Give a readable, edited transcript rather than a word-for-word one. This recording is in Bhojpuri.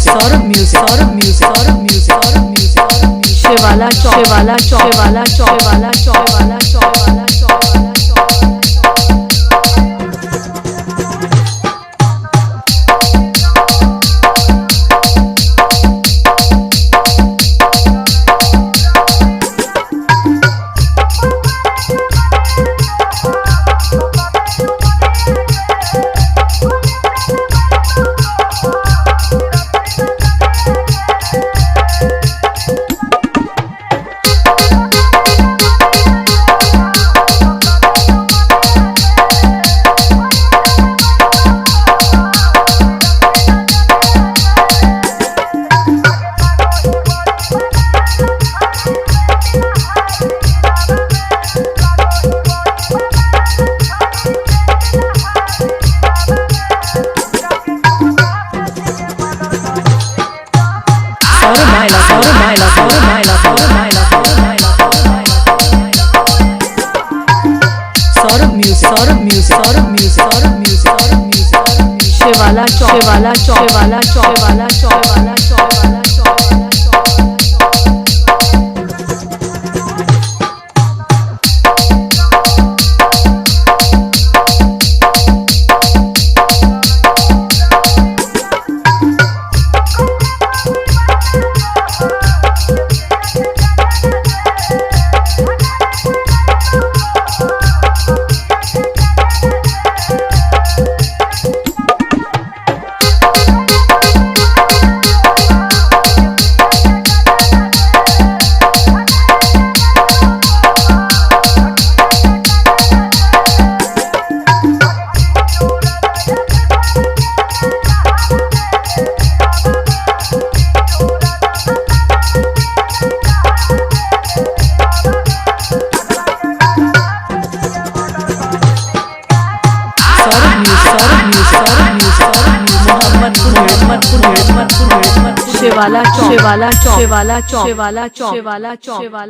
Saurabh music Saurabh music Saurabh music Saurabh music Shivala Shivala Shivala Shivala Shivala Shivala Saurabh music Saurabh music Saurabh music Saurabh music Saurabh music Shivala Shivala Shivala Shivala Shivala Shivala Shivala Shivala Shivala Shivala Shivala Shivala